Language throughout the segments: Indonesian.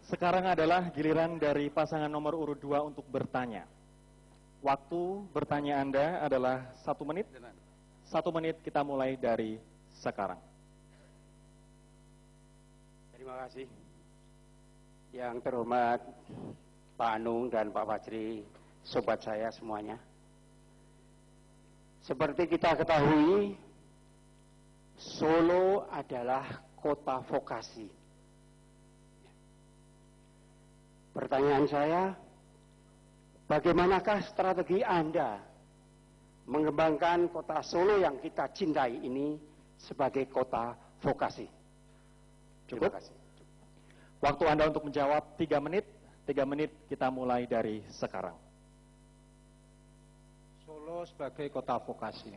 Sekarang adalah giliran dari pasangan nomor urut 2 untuk bertanya. Waktu bertanya Anda adalah 1 menit. 1 menit kita mulai dari sekarang. Terima kasih. Yang terhormat Pak Anung dan Pak Fajri, sobat saya semuanya. Seperti kita ketahui, Solo adalah kota vokasi. Pertanyaan saya, bagaimanakah strategi Anda mengembangkan kota Solo yang kita cintai ini sebagai kota vokasi? Cukup? Terima kasih. Waktu Anda untuk menjawab 3 menit. 3 menit kita mulai dari sekarang. Solo sebagai kota vokasi.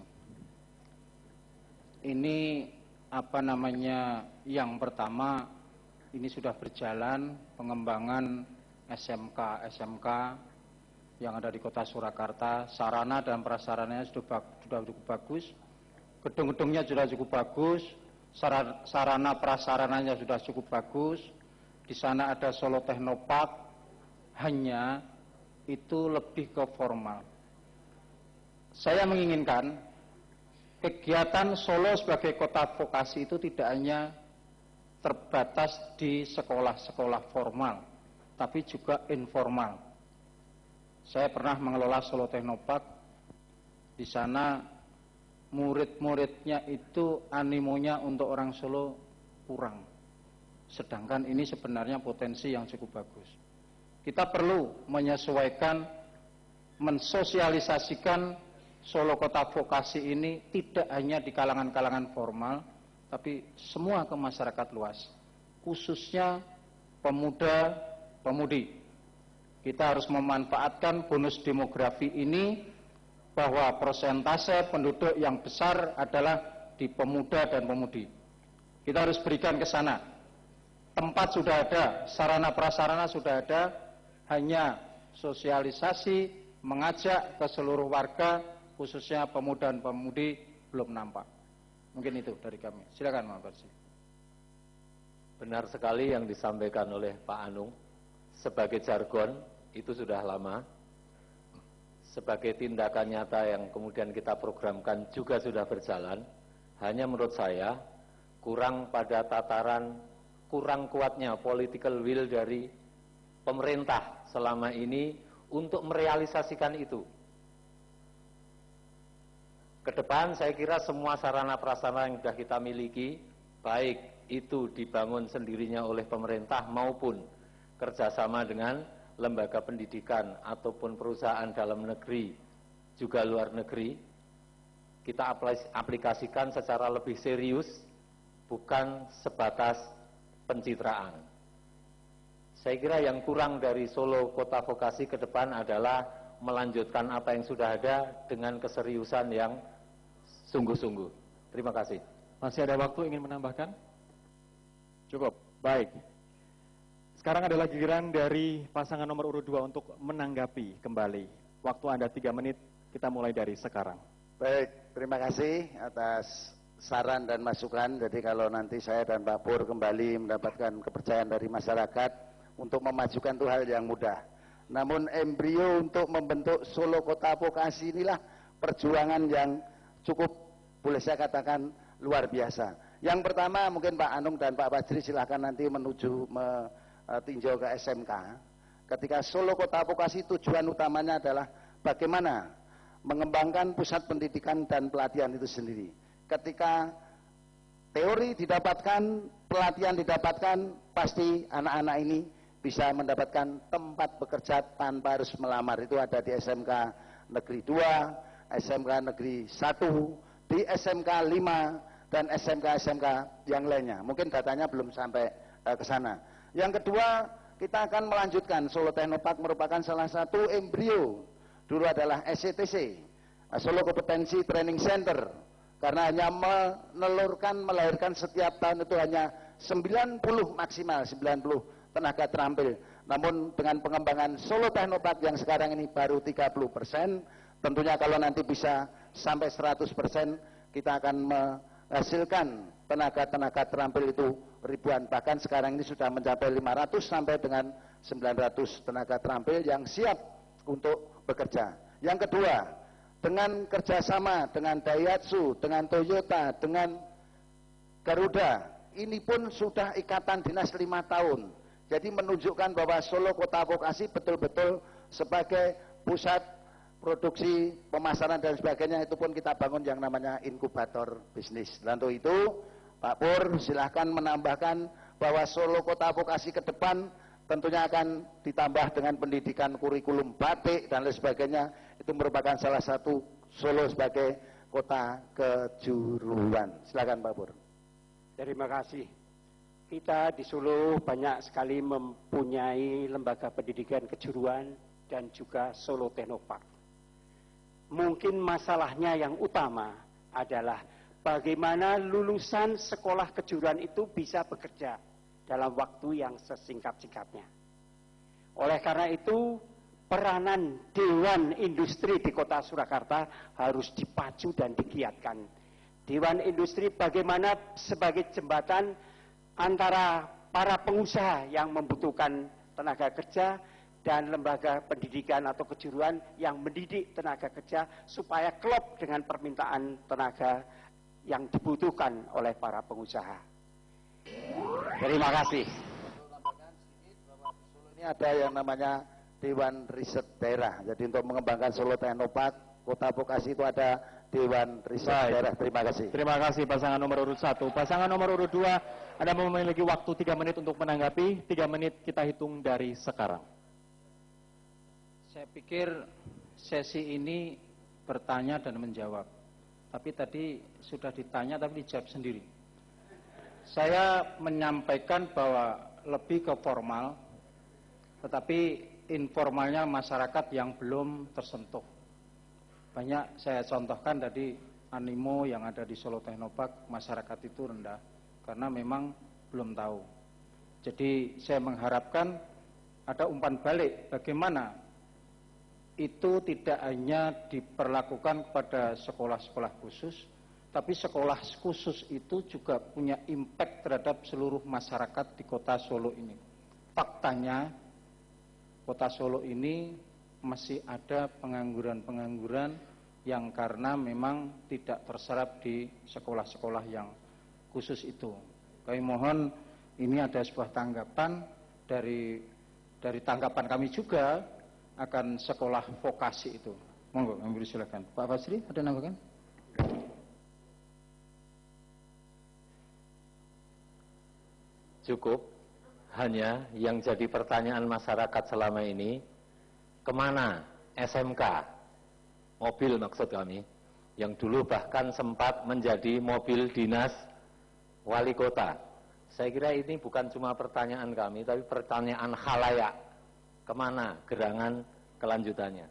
Ini yang pertama, ini sudah berjalan pengembangan SMK yang ada di kota Surakarta. Sarana dan prasarananya sudah cukup bagus. Gedung-gedungnya sudah cukup bagus. Sarana prasarananya sudah cukup bagus. Di sana ada Solo Technopark, hanya itu lebih ke formal. Saya menginginkan kegiatan Solo sebagai kota vokasi itu tidak hanya terbatas di sekolah-sekolah formal, tapi juga informal. Saya pernah mengelola Solo Technopark. Di sana murid-muridnya itu animonya untuk orang Solo kurang. Sedangkan ini sebenarnya potensi yang cukup bagus. Kita perlu menyesuaikan, mensosialisasikan Solo kota vokasi ini tidak hanya di kalangan-kalangan formal, tapi semua ke masyarakat luas, khususnya pemuda-pemudi. Kita harus memanfaatkan bonus demografi ini, bahwa persentase penduduk yang besar adalah di pemuda dan pemudi. Kita harus berikan ke sana. Tempat sudah ada, sarana prasarana sudah ada, hanya sosialisasi, mengajak ke seluruh warga, khususnya pemuda dan pemudi belum nampak. Mungkin itu dari kami. Silakan Pak Barsi. Benar sekali yang disampaikan oleh Pak Anung. Sebagai jargon itu sudah lama. Sebagai tindakan nyata yang kemudian kita programkan juga sudah berjalan. Hanya menurut saya kurang pada tataran, kurang kuatnya political will dari pemerintah selama ini untuk merealisasikan itu. Ke depan saya kira semua sarana prasarana yang sudah kita miliki, baik itu dibangun sendirinya oleh pemerintah maupun kerjasama dengan lembaga pendidikan ataupun perusahaan dalam negeri juga luar negeri, kita aplikasikan secara lebih serius, bukan sebatas pencitraan. Saya kira yang kurang dari Solo Kota Vokasi ke depan adalah melanjutkan apa yang sudah ada dengan keseriusan yang sungguh-sungguh. Terima kasih. Masih ada waktu ingin menambahkan? Cukup, baik. Sekarang adalah giliran dari pasangan nomor urut 2 untuk menanggapi kembali. Waktu Anda 3 menit, kita mulai dari sekarang. Baik, terima kasih atas saran dan masukan. Jadi kalau nanti saya dan Pak Pur kembali mendapatkan kepercayaan dari masyarakat untuk memajukan itu hal yang mudah. Namun embrio untuk membentuk Solo Kota Vokasi inilah perjuangan yang cukup, boleh saya katakan, luar biasa. Yang pertama mungkin Pak Anung dan Pak Fajri silahkan nanti menuju tinjau ke SMK. Ketika Solo Kota Vokasi tujuan utamanya adalah bagaimana mengembangkan pusat pendidikan dan pelatihan itu sendiri. Ketika teori didapatkan, pelatihan didapatkan, pasti anak-anak ini bisa mendapatkan tempat bekerja tanpa harus melamar. Itu ada di SMK Negeri 2, SMK Negeri 1, di SMK 5, dan SMK-SMK yang lainnya. Mungkin datanya belum sampai ke sana. Yang kedua, kita akan melanjutkan. Solo Technopark merupakan salah satu embrio. Dulu adalah SCTC, Solo Kompetensi Training Center. Karena hanya melahirkan setiap tahun itu hanya 90 maksimal, 90 tenaga terampil. Namun dengan pengembangan Solo Technopark yang sekarang ini baru 30%, tentunya kalau nanti bisa sampai 100%, kita akan menghasilkan tenaga-tenaga terampil itu ribuan, bahkan sekarang ini sudah mencapai 500 sampai dengan 900 tenaga terampil yang siap untuk bekerja. Yang kedua, dengan kerjasama dengan Daihatsu, dengan Toyota, dengan Garuda, ini pun sudah ikatan dinas 5 tahun. Jadi menunjukkan bahwa Solo Kota Vokasi betul-betul sebagai pusat produksi, pemasaran dan sebagainya, itu pun kita bangun yang namanya inkubator bisnis. Dan untuk itu Pak Pur silahkan menambahkan bahwa Solo Kota Vokasi ke depan tentunya akan ditambah dengan pendidikan kurikulum batik dan lain sebagainya. Itu merupakan salah satu Solo sebagai kota kejuruan. Silakan Pak Pur. Terima kasih. Kita di Solo banyak sekali mempunyai lembaga pendidikan kejuruan dan juga Solo Technopark. Mungkin masalahnya yang utama adalah bagaimana lulusan sekolah kejuruan itu bisa bekerja dalam waktu yang sesingkat-singkatnya. Oleh karena itu, peranan Dewan Industri di Kota Surakarta harus dipacu dan digiatkan. Dewan Industri bagaimana sebagai jembatan antara para pengusaha yang membutuhkan tenaga kerja dan lembaga pendidikan atau kejuruan yang mendidik tenaga kerja supaya klop dengan permintaan tenaga yang dibutuhkan oleh para pengusaha. Terima kasih. Ini ada yang namanya Dewan Riset Daerah. Jadi untuk mengembangkan Solo Technopark, Kota Vokasi itu ada Dewan Riset Daerah. Terima kasih. Terima kasih pasangan nomor urut 1. Pasangan nomor urut 2, Anda memiliki waktu 3 menit untuk menanggapi. 3 menit kita hitung dari sekarang. Saya pikir sesi ini bertanya dan menjawab. Tapi tadi sudah ditanya tapi dijawab sendiri. Saya menyampaikan bahwa lebih ke formal, tetapi informalnya masyarakat yang belum tersentuh. Banyak saya contohkan tadi animo yang ada di Solo Technopark, masyarakat itu rendah karena memang belum tahu. Jadi saya mengharapkan ada umpan balik bagaimana itu tidak hanya diperlakukan kepada sekolah-sekolah khusus, tapi sekolah khusus itu juga punya impact terhadap seluruh masyarakat di kota Solo ini. Faktanya kota Solo ini masih ada pengangguran-pengangguran yang karena memang tidak terserap di sekolah-sekolah yang khusus itu. Kami mohon ini ada sebuah tanggapan dari tanggapan kami juga akan sekolah vokasi itu. Monggo, kami silakan. Pak Basri, ada nambahkan? Cukup. Hanya yang jadi pertanyaan masyarakat selama ini, kemana SMK, mobil maksud kami, yang dulu bahkan sempat menjadi mobil dinas wali kota. Saya kira ini bukan cuma pertanyaan kami, tapi pertanyaan khalayak. Kemana gerangan kelanjutannya?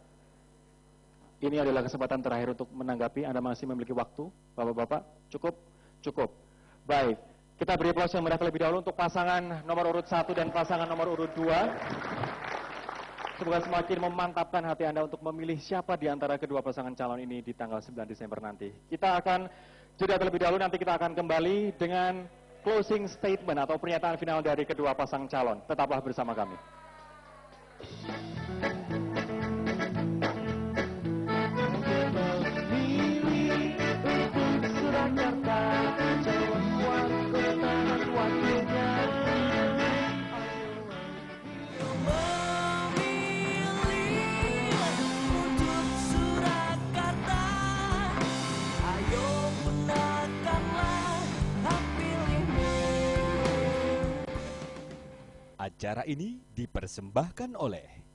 Ini adalah kesempatan terakhir untuk menanggapi. Anda masih memiliki waktu, Bapak-bapak? Cukup? Cukup. Baik, kita beri aplaus yang meriah terlebih dahulu untuk pasangan nomor urut 1 dan pasangan nomor urut 2. Semoga semakin memantapkan hati Anda untuk memilih siapa di antara kedua pasangan calon ini di tanggal 9 Desember nanti. Kita akan jeda terlebih dahulu, nanti kita akan kembali dengan closing statement atau pernyataan final dari kedua pasang calon. Tetaplah bersama kami. Acara ini dipersembahkan oleh